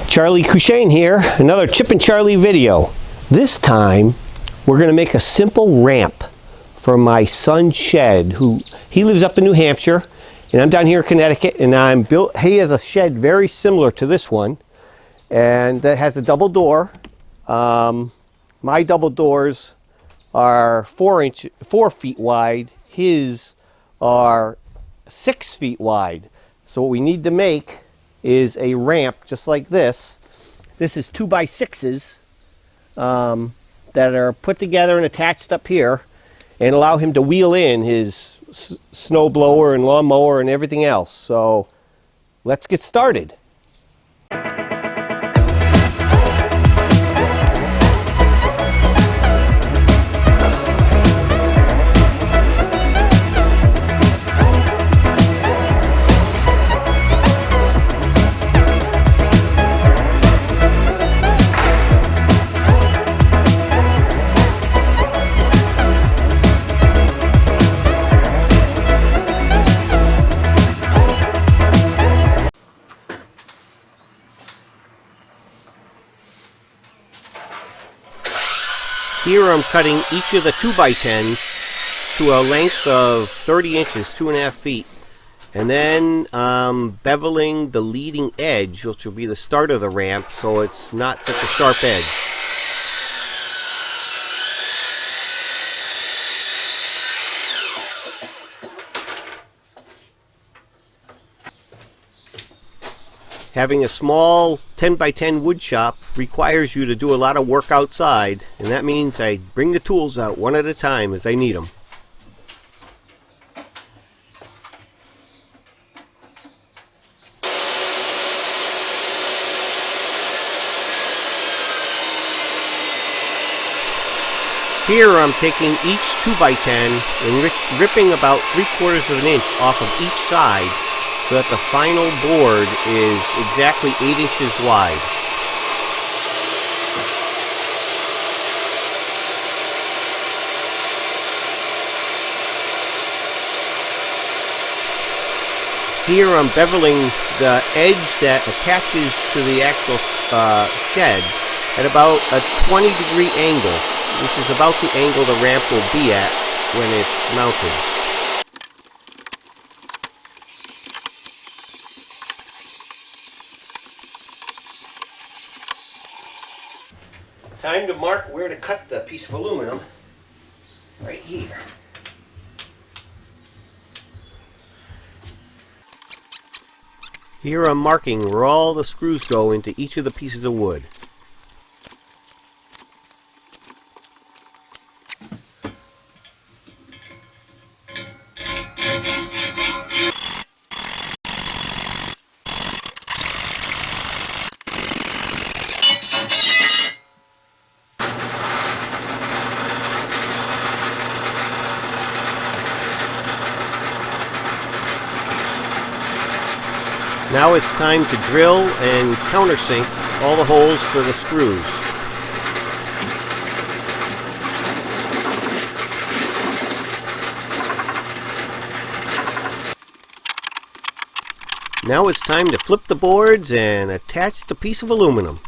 Charlie Cushane here, another Chip and Charlie video. This time we're going to make a simple ramp for my son's shed. He lives up in New Hampshire and I'm down here in Connecticut, and he has a shed very similar to this one, and that has a double door. My double doors are 4 feet wide. His are 6 feet wide. So what we need to make is a ramp just like this. This is 2x6s that are put together and attached up here and allow him to wheel in his snow blower and lawnmower and everything else. So let's get started. Here I'm cutting each of the 2x10s to a length of 30 inches, 2.5 feet. And then beveling the leading edge, which will be the start of the ramp, so it's not such a sharp edge. Having a small 10x10 wood shop requires you to do a lot of work outside, and that means I bring the tools out one at a time as I need them. Here I'm taking each 2x10 and ripping about 3/4 of an inch off of each side, so that the final board is exactly 8 inches wide. Here I'm beveling the edge that attaches to the actual shed at about a 20-degree angle, which is about the angle the ramp will be at when it's mounted. Time to mark where to cut the piece of aluminum, right here. Here I'm marking where all the screws go into each of the pieces of wood. Now it's time to drill and countersink all the holes for the screws. Now it's time to flip the boards and attach the piece of aluminum.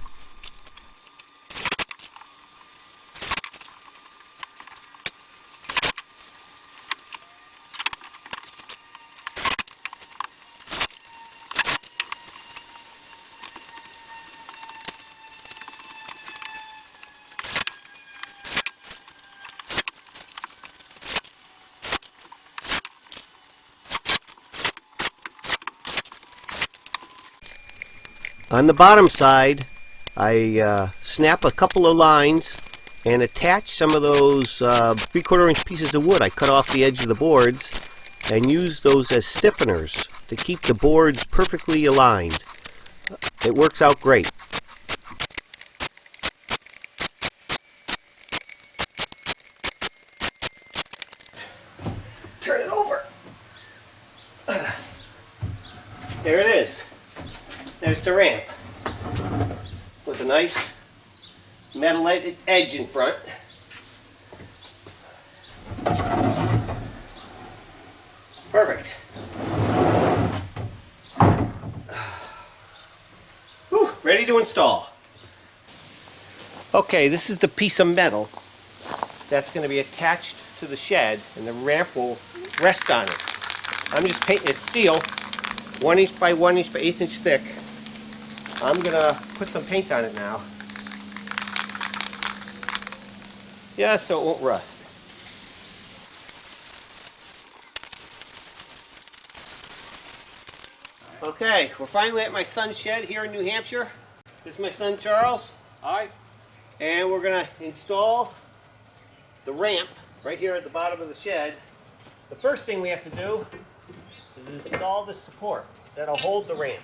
On the bottom side, I snap a couple of lines and attach some of those 3/4 inch pieces of wood I cut off the edge of the boards, and use those as stiffeners to keep the boards perfectly aligned. It works out great. Turn it over. There it is. There's the ramp with a nice metal edge in front. Perfect. Ready to install. Okay, this is the piece of metal that's going to be attached to the shed, and the ramp will rest on it. I'm just painting it steel, 1 inch by 1 inch by 1/8 inch thick. I'm going to put some paint on it now. Yeah, so it won't rust. Okay, we're finally at my son's shed here in New Hampshire. This is my son Charles. Hi. And we're going to install the ramp right here at the bottom of the shed. The first thing we have to do is install the support that'll hold the ramp.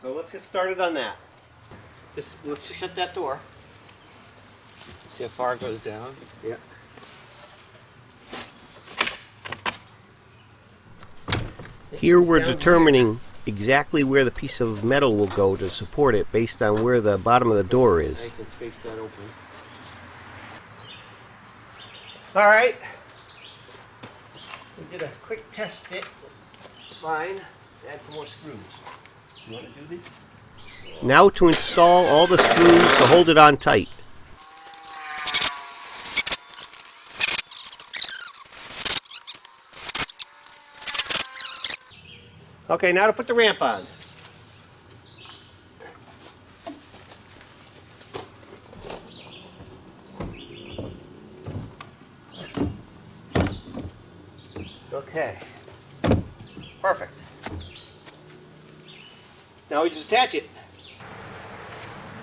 So let's get started on that. Let's shut that door. See how far it goes down? Yeah. Here we're determining exactly where the piece of metal will go to support it based on where the bottom of the door is. I can space that open. All right. We did a quick test fit. Fine. Add some more screws. You want to do these? Now to install all the screws to hold it on tight. Okay, now to put the ramp on. Okay, perfect. Now we just attach it.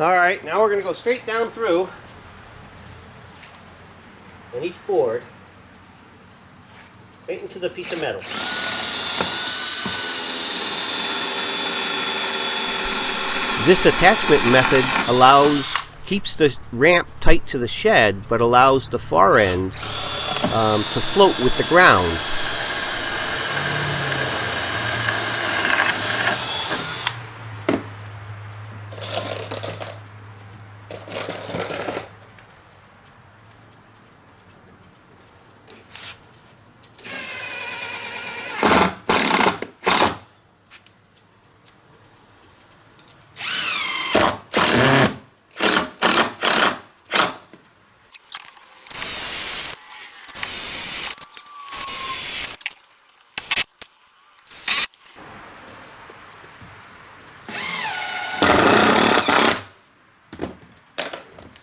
All right, now we're going to go straight down through on each board, right into the piece of metal. This attachment method keeps the ramp tight to the shed, but allows the far end to float with the ground.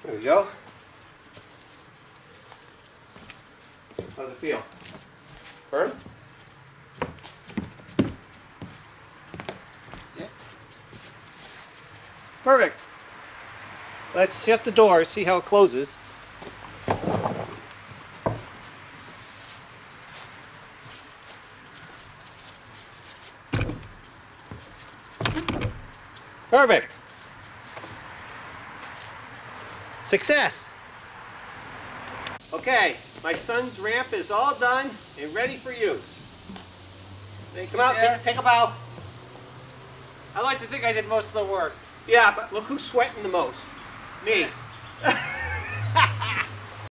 There we go. How's it feel? Firm? Yeah. Perfect. Let's shut the door, see how it closes. Perfect. Success. Okay, my son's ramp is all done and ready for use. Hey, come out, Yeah. take a bow. I like to think I did most of the work. Yeah, but look who's sweating the most. Me.